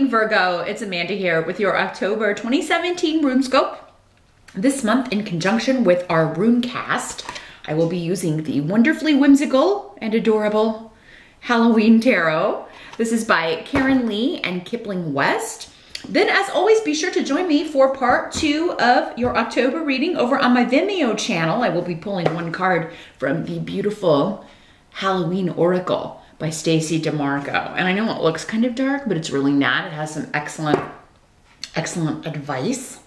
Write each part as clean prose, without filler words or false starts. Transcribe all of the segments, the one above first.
morning, Virgo. It's Amanda here with your October 2017 RuneScope. This month, in conjunction with our Runecast, I will be using the wonderfully whimsical and adorable Halloween Tarot. This is by Karen Lee and Kipling West. Then, as always, be sure to join me for part 2 of your October reading over on my Vimeo channel. I will be pulling one card from the beautiful Halloween Oracle by Stacey Demarco. And I know it looks kind of dark, but it's really not. It has some excellent advice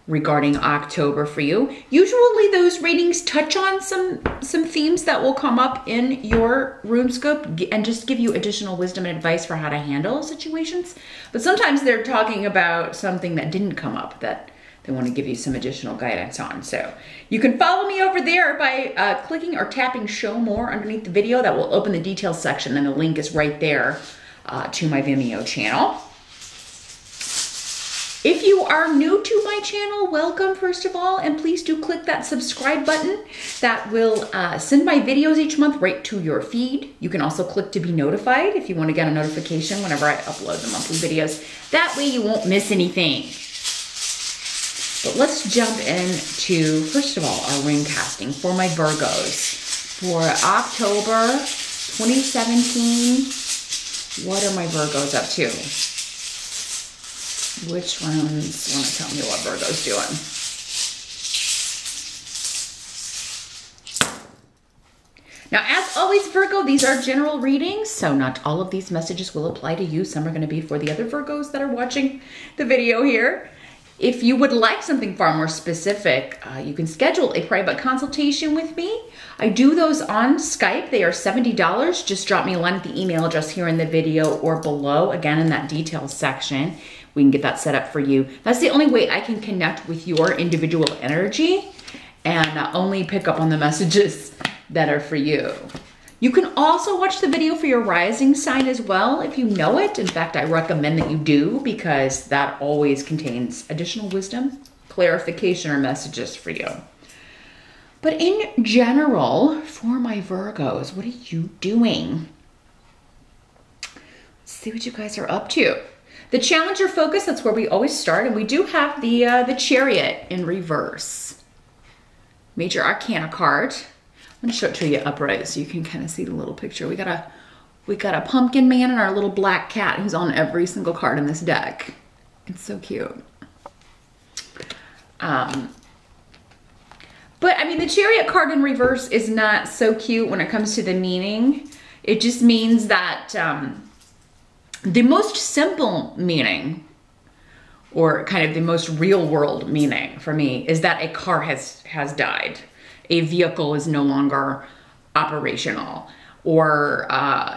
regarding October for you. Usually those readings touch on some themes that will come up in your RuneScope and just give you additional wisdom and advice for how to handle situations. But sometimes they're talking about something that didn't come up that they want to give you some additional guidance on. So you can follow me over there by clicking or tapping show more underneath the video. That will open the details section, and the link is right there to my Vimeo channel. If you are new to my channel, welcome first of all, and please do click that subscribe button. That will send my videos each month right to your feed. You can also click to be notified if you want to get a notification whenever I upload the monthly videos. That way you won't miss anything. But let's jump into, first of all, our rune casting for my Virgos. For October 2017, what are my Virgos up to? Which runes want to tell me what Virgo's doing? Now, as always, Virgo, these are general readings, so not all of these messages will apply to you. Some are going to be for the other Virgos that are watching the video here. If you would like something far more specific, you can schedule a private consultation with me. I do those on Skype. They are $70. Just drop me a line at the email address here in the video or below, again, in that details section. We can get that set up for you. That's the only way I can connect with your individual energy and only pick up on the messages that are for you. You can also watch the video for your rising sign as well if you know it. In fact, I recommend that you do, because that always contains additional wisdom, clarification, or messages for you. But in general, for my Virgos, what are you doing? Let's see what you guys are up to. The Challenger focus, that's where we always start, and we do have the Chariot in reverse. Major Arcana card. I'm gonna show it to you upright so you can kind of see the little picture. We got a pumpkin man and our little black cat who's on every single card in this deck. It's so cute. But I mean, the Chariot card in reverse is not so cute when it comes to the meaning. It just means that the most simple meaning, or kind of the most real world meaning for me, is that a car has died. A vehicle is no longer operational, or,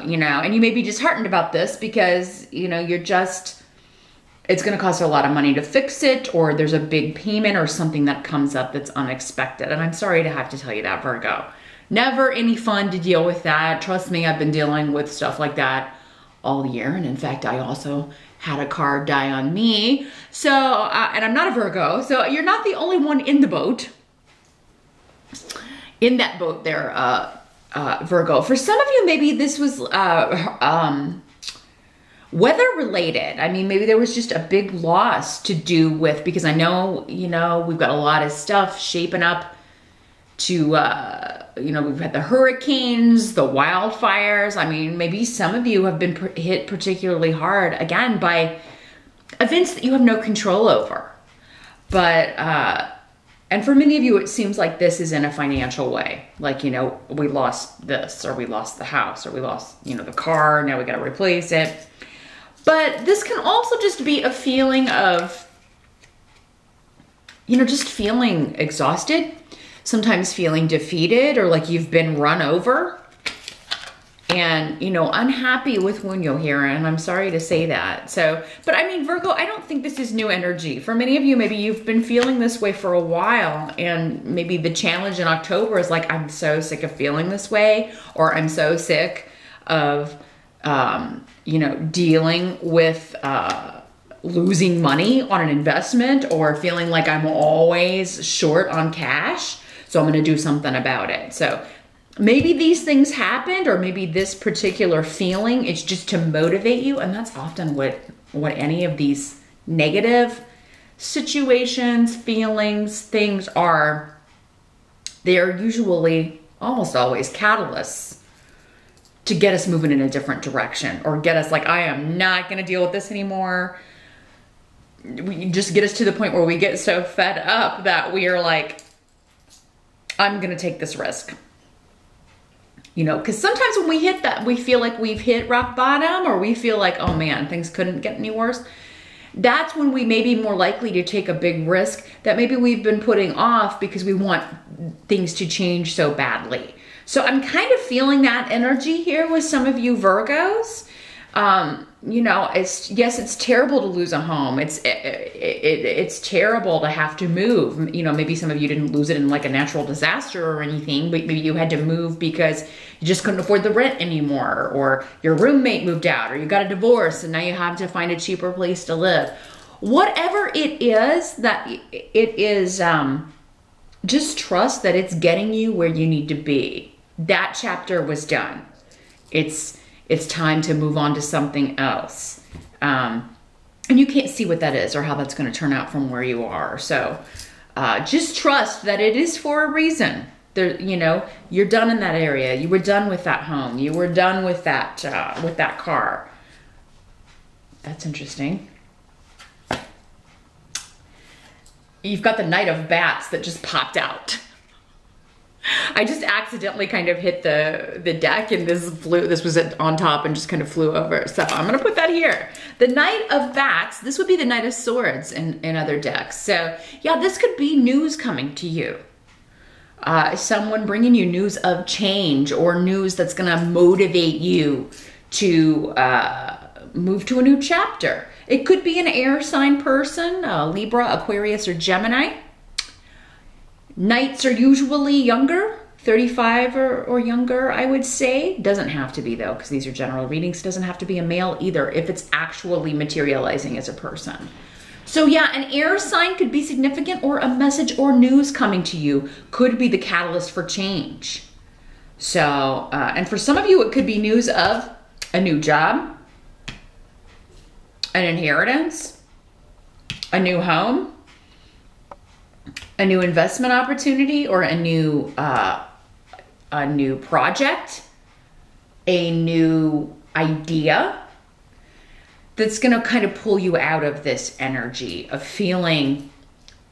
you know, and you may be disheartened about this because, you know, it's going to cost a lot of money to fix it, or there's a big payment or something that comes up that's unexpected. And I'm sorry to have to tell you that, Virgo. Never any fun to deal with that. Trust me, I've been dealing with stuff like that all year. And in fact, I also had a car die on me. So, and I'm not a Virgo, so you're not the only one in the boat. In that boat there, Virgo. For some of you, maybe this was weather related. I mean, maybe there was just a big loss to do with, because I know, you know, we've got a lot of stuff shaping up to, you know, we've had the hurricanes, the wildfires. I mean, maybe some of you have been hit particularly hard, again, by events that you have no control over. But, and for many of you, it seems like this is in a financial way. Like, you know, we lost this, or we lost the house, or we lost, you know, the car, now we got to replace it. But this can also just be a feeling of, you know, just feeling exhausted, sometimes feeling defeated, or like you've been run over. And, you know, unhappy with Wunyo here, and I'm sorry to say that. So, but I mean, Virgo, I don't think this is new energy. For many of you, maybe you've been feeling this way for a while, and maybe the challenge in October is like, I'm so sick of feeling this way, or I'm so sick of, you know, dealing with losing money on an investment, or feeling like I'm always short on cash, so I'm gonna do something about it. So maybe these things happened, or maybe this particular feeling is just to motivate you, and that's often what what any of these negative situations, feelings, things are, they're usually almost always catalysts to get us moving in a different direction, or get us like, I am not going to deal with this anymore. We just get us to the point where we get so fed up that we are like, I'm going to take this risk. You know, because sometimes when we hit that, we feel like we've hit rock bottom, or we feel like, oh man, things couldn't get any worse. That's when we may be more likely to take a big risk that maybe we've been putting off because we want things to change so badly. So I'm kind of feeling that energy here with some of you Virgos. You know, it's terrible to lose a home. It's terrible to have to move. You know, maybe some of you didn't lose it in like a natural disaster or anything, but maybe you had to move because you just couldn't afford the rent anymore, or your roommate moved out, or you got a divorce and now you have to find a cheaper place to live. Whatever it is that it is, just trust that it's getting you where you need to be. That chapter was done. It's time to move on to something else. And you can't see what that is or how that's going to turn out from where you are. So just trust that it is for a reason. There, you know, you're done in that area. You were done with that home. You were done with that car. That's interesting. You've got the Knight of Bats that just popped out. I just accidentally kind of hit the deck, and this was on top and just kind of flew over. So I'm gonna put that here. The Knight of Bats, this would be the Knight of Swords in other decks. So yeah, this could be news coming to you. Someone bringing you news of change, or news that's gonna motivate you to move to a new chapter. It could be an air sign person, Libra, Aquarius, or Gemini. Knights are usually younger, 35 or younger, I would say. Doesn't have to be though, because these are general readings. Doesn't have to be a male either if it's actually materializing as a person. So yeah, an air sign could be significant, or a message or news coming to you could be the catalyst for change. So, and for some of you, it could be news of a new job, an inheritance, a new home, a new investment opportunity, or a new project, a new idea that's gonna kind of pull you out of this energy of feeling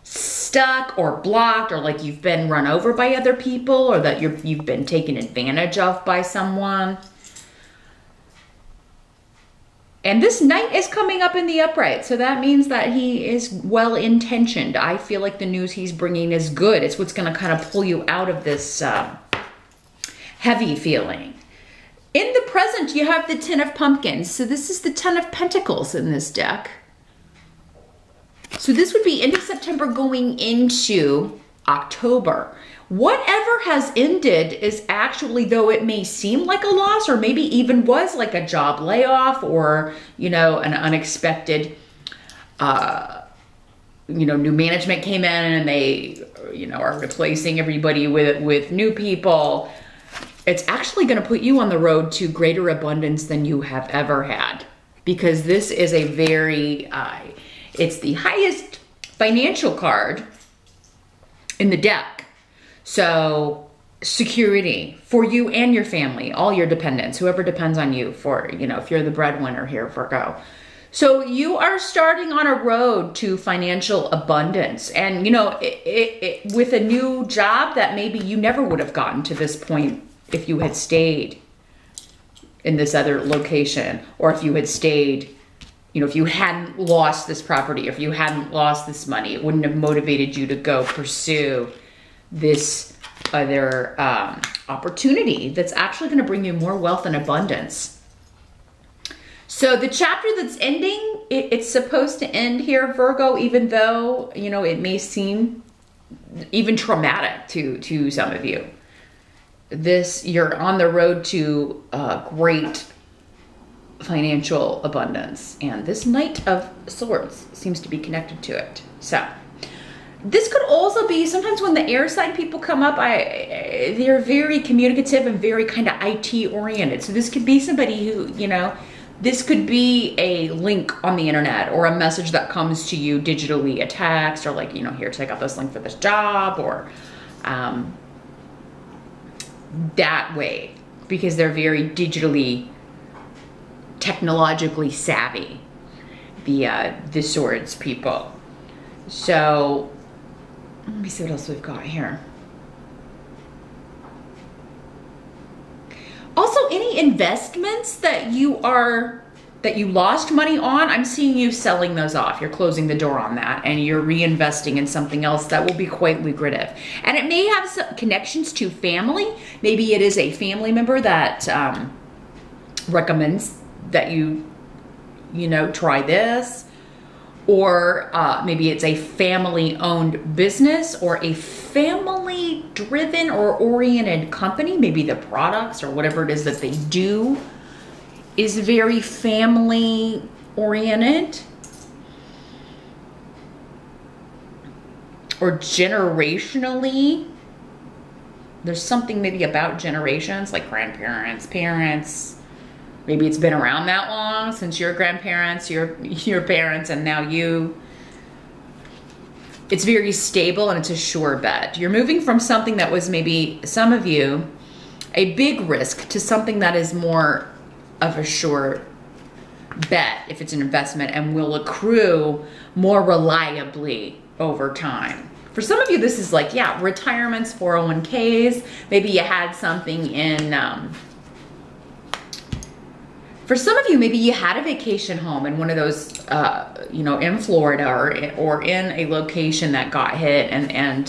stuck or blocked, or like you've been run over by other people, or that you've been taken advantage of by someone. And this Knight is coming up in the upright, so that means that he is well-intentioned. I feel like the news he's bringing is good. It's what's going to kind of pull you out of this heavy feeling. In the present, you have the Ten of Pumpkins. So this is the Ten of Pentacles in this deck. So this would be end of September going into October. Whatever has ended is actually, though it may seem like a loss, or maybe even was like a job layoff, or, you know, an unexpected, you know, new management came in and they, you know, are replacing everybody with new people. It's actually going to put you on the road to greater abundance than you have ever had, because this is a very, it's the highest financial card in the deck. So security for you and your family, all your dependents, whoever depends on you for, you know, if you're the breadwinner here, Virgo. So you are starting on a road to financial abundance. And, you know, with a new job that maybe you never would have gotten to this point if you had stayed in this other location, or if you had stayed, you know, if you hadn't lost this property, or if you hadn't lost this money, it wouldn't have motivated you to go pursue this other opportunity that's actually going to bring you more wealth and abundance. So the chapter that's ending, it's supposed to end here, Virgo, even though, you know, it may seem even traumatic to some of you. You're on the road to great financial abundance, and this Knight of Swords seems to be connected to it. So this could also be, sometimes when the air sign people come up, they're very communicative and very kind of IT oriented. So this could be somebody who, you know, This could be a link on the internet or a message that comes to you digitally, a text, or like, you know, here, check out this link for this job, or that way, because they're very digitally, technologically savvy, the Swords people. So let me see what else we've got here. Also, any investments that you lost money on, I'm seeing you selling those off. You're closing the door on that and you're reinvesting in something else that will be quite lucrative. And it may have some connections to family. Maybe it is a family member that recommends that you know, try this. Or maybe it's a family-owned business or a family-driven or oriented company. Maybe the products or whatever it is that they do is very family-oriented. Or generationally. There's something maybe about generations, like grandparents, parents. Maybe it's been around that long, since your grandparents, your parents, and now you. It's very stable and it's a sure bet. You're moving from something that was maybe, some of you, a big risk to something that is more of a sure bet if it's an investment and will accrue more reliably over time. For some of you, this is like, yeah, retirements, 401ks. Maybe you had something in... For some of you, maybe you had a vacation home in one of those, you know, in Florida or in a location that got hit, and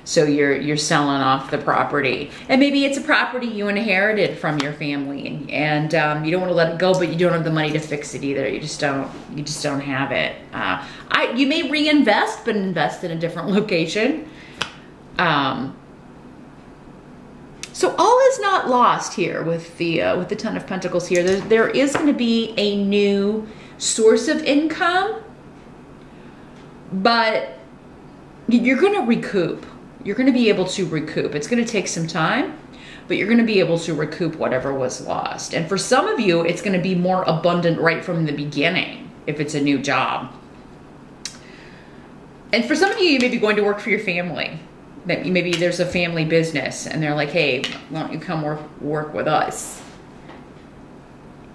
so you're selling off the property. And maybe it's a property you inherited from your family, and you don't want to let it go, but you don't have the money to fix it either. You just don't have it. You may reinvest, but invest in a different location. So all is not lost here with the Ten of Pentacles here. There is going to be a new source of income, but you're going to recoup. You're going to be able to recoup. It's going to take some time, but you're going to be able to recoup whatever was lost. And for some of you, it's going to be more abundant right from the beginning if it's a new job. And for some of you, you may be going to work for your family. Maybe there's a family business and they're like, hey, why don't you come work with us?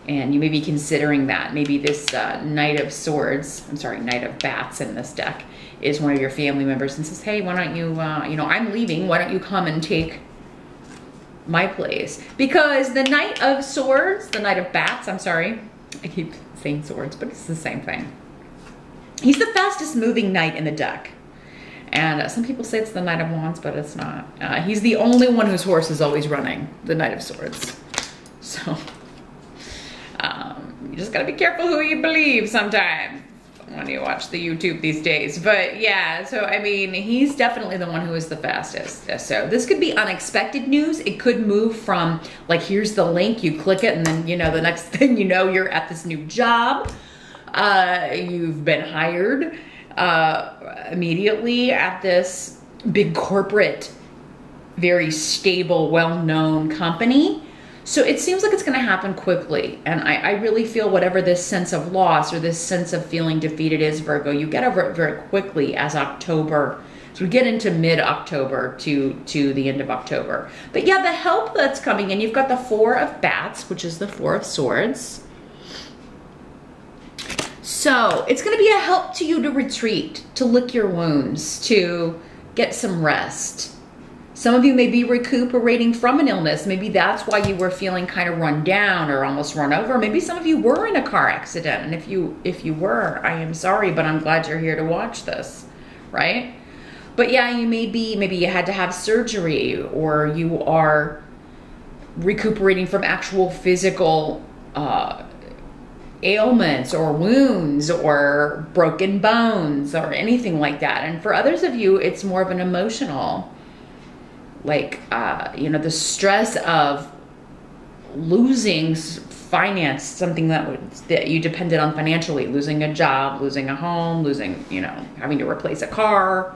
And you may be considering that. Maybe this Knight of Swords, I'm sorry, Knight of Bats in this deck is one of your family members and says, hey, why don't you, you know, I'm leaving. Why don't you come and take my place? Because the Knight of Swords, the Knight of Bats, I'm sorry. I keep saying swords, but it's the same thing. He's the fastest moving knight in the deck. And some people say it's the Knight of Wands, but it's not. He's the only one whose horse is always running, the Knight of Swords. So, you just gotta be careful who you believe sometimes when you watch the YouTube these days. But yeah, so I mean, he's definitely the one who is the fastest. So this could be unexpected news. It could move from, like, here's the link, you click it, and then, you know, the next thing you know, you're at this new job. You've been hired. Immediately at this big corporate, very stable, well-known company. So it seems like it's going to happen quickly. And I really feel whatever this sense of loss or this sense of feeling defeated is, Virgo, you get over it very quickly as October. So we get into mid-October to the end of October. But yeah, the help that's coming in, you've got the Four of Bats, which is the Four of Swords. So it's going to be a help to you to retreat, to lick your wounds, to get some rest. Some of you may be recuperating from an illness. Maybe that's why you were feeling kind of run down or almost run over. Maybe some of you were in a car accident. And if you were, I am sorry, but I'm glad you're here to watch this, right? But yeah, you maybe you had to have surgery, or you are recuperating from actual physical ailments or wounds or broken bones or anything like that. And for others of you, it's more of an emotional, like, you know, the stress of losing finance, something that you depended on financially, losing a job, losing a home, losing, you know, having to replace a car,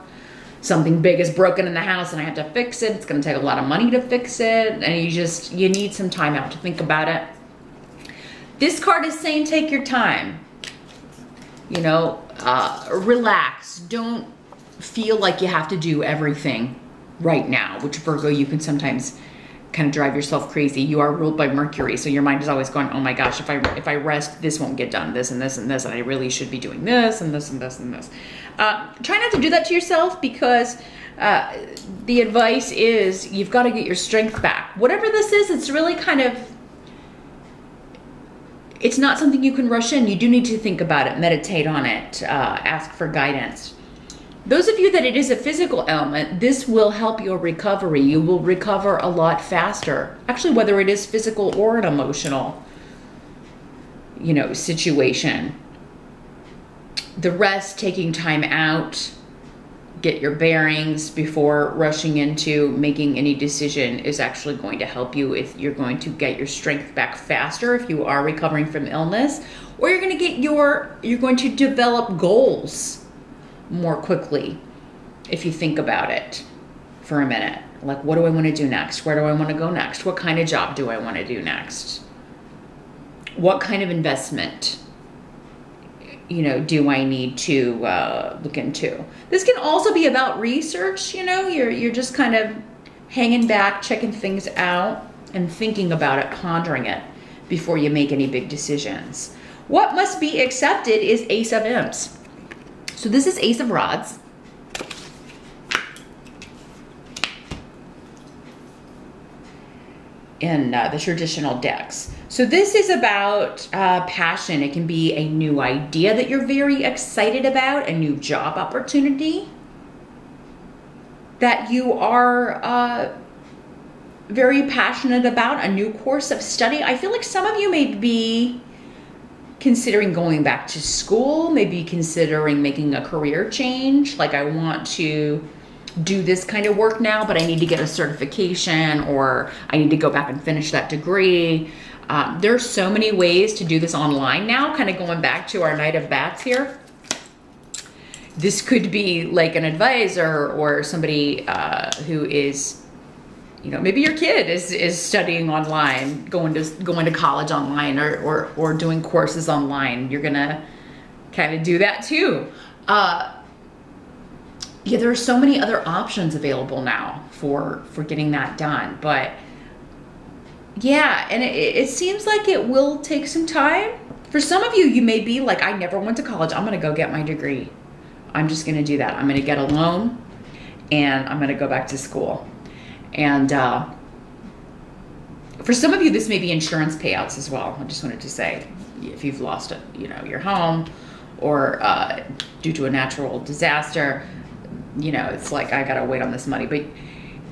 something big is broken in the house and I have to fix it. It's going to take a lot of money to fix it. And you need some time out to think about it. This card is saying take your time. You know, relax. Don't feel like you have to do everything right now, which Virgo, you can sometimes kind of drive yourself crazy. You are ruled by Mercury, so your mind is always going, oh my gosh, if I rest, this won't get done, this and this and this, and I really should be doing this and this and this and this. Try not to do that to yourself, because the advice is you've got to get your strength back. Whatever this is, it's really kind of, it's not something you can rush in. You do need to think about it, meditate on it, ask for guidance. Those of you that it is a physical ailment, this will help your recovery. You will recover a lot faster. Actually, whether it is physical or an emotional, you know, situation. The rest, taking time out, get your bearings before rushing into making any decision, is actually going to help you. If you're going to get your strength back faster if you are recovering from illness, or you're going to develop goals more quickly if you think about it for a minute. Like, what do I want to do next? Where do I want to go next? What kind of job do I want to do next? What kind of investment, you know, do I need to look into? This can also be about research. You know, you're just kind of hanging back, checking things out and thinking about it, pondering it before you make any big decisions. What must be accepted is Ace of Imps. So this is Ace of Rods. In the traditional decks. So this is about passion. It can be a new idea that you're very excited about, a new job opportunity that you are very passionate about, a new course of study. I feel like some of you may be considering going back to school, maybe considering making a career change. Like, I want to do this kind of work now, but I need to get a certification, or I need to go back and finish that degree. There's so many ways to do this online now, kind of going back to our Knight of Bats here. This could be like an advisor or somebody who is, you know, maybe your kid is studying online, going to college online, or doing courses online. You're gonna kind of do that too. Yeah, there are so many other options available now for getting that done. But yeah, and it seems like it will take some time. For some of you, you may be like, I never went to college. I'm gonna go get my degree. I'm just gonna do that. I'm gonna get a loan and I'm gonna go back to school. And for some of you, this may be insurance payouts as well. I just wanted to say, if you've lost, you know, your home, or due to a natural disaster, you know, it's like, I gotta wait on this money. But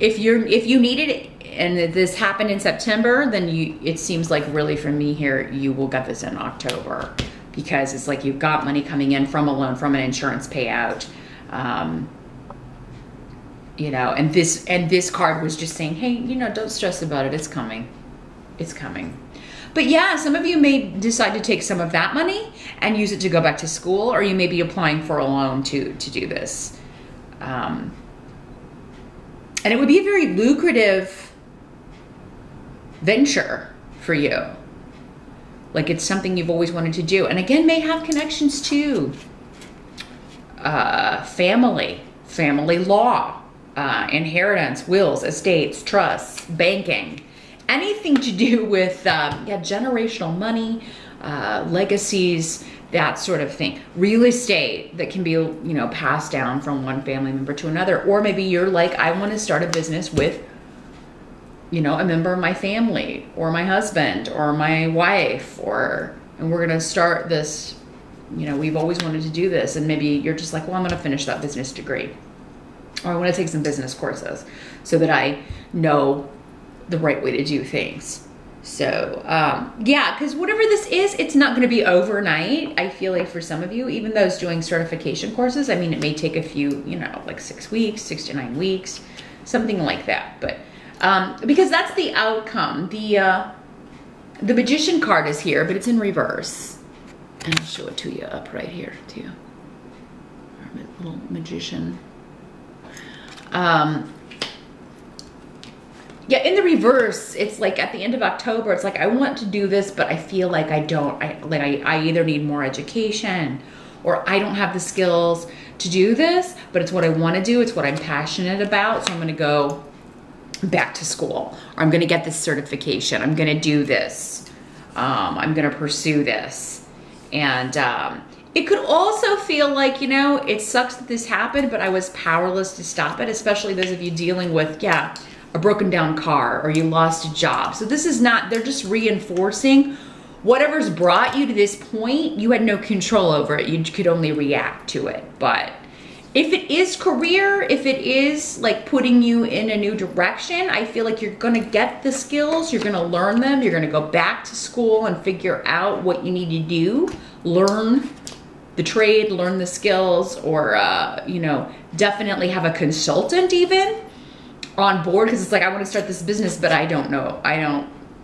if you need it and this happened in September, then it seems like really for me here, you will get this in October, because it's like you've got money coming in from a loan, from an insurance payout. You know, and this card was just saying, hey, you know, don't stress about it. It's coming. It's coming. But yeah, some of you may decide to take some of that money and use it to go back to school, or you may be applying for a loan to do this. And it would be a very lucrative venture for you. Like, it's something you've always wanted to do. And again, may have connections to family law, inheritance, wills, estates, trusts, banking, anything to do with generational money, legacies, that sort of thing. Real estate that can be, you know, passed down from one family member to another. Or maybe you're like, I want to start a business with, you know, a member of my family, or my husband, or my wife, and we're going to start this, you know, we've always wanted to do this. And maybe you're just like, well, I'm going to finish that business degree, or I want to take some business courses so that I know the right way to do things. So yeah, because whatever this is, it's not going to be overnight. I feel like for some of you, even those doing certification courses, I mean, it may take a few, you know, like 6 weeks, 6 to 9 weeks, something like that. But because that's the outcome. The Magician card is here, but it's in reverse. And I'll show it to you up right here too. Our little magician. Yeah, Yeah, in the reverse, it's like at the end of October, it's like I want to do this, but I feel like I don't. I either need more education or I don't have the skills to do this, but it's what I want to do. It's what I'm passionate about. So I'm going to go back to school, or I'm going to get this certification. I'm going to do this. I'm going to pursue this. And it could also feel like, you know, it sucks that this happened, but I was powerless to stop it, especially those of you dealing with, yeah, a broken down car or you lost a job. So this is not, they're just reinforcing whatever's brought you to this point. You had no control over it. You could only react to it. But if it is career, if it is like putting you in a new direction, I feel like you're gonna get the skills, you're gonna learn them, you're gonna go back to school and figure out what you need to do, learn the trade, learn the skills, or you know, definitely have a consultant even on board, because it's like, I want to start this business, but I don't know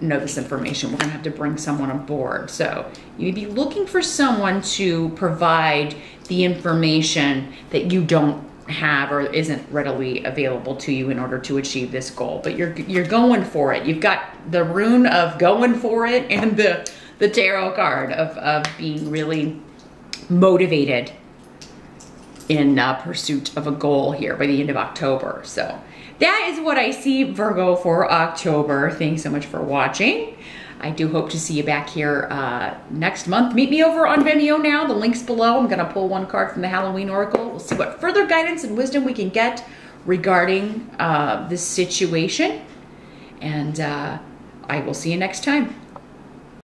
this information. We're gonna have to bring someone on board. So you may be looking for someone to provide the information that you don't have or isn't readily available to you in order to achieve this goal. But you're going for it. You've got the rune of going for it and the tarot card of being really motivated in pursuit of a goal here by the end of October. So that is what I see, Virgo, for October. Thanks so much for watching. I do hope to see you back here next month. Meet me over on Vimeo now. The link's below. I'm going to pull one card from the Halloween Oracle. We'll see what further guidance and wisdom we can get regarding this situation. And I will see you next time.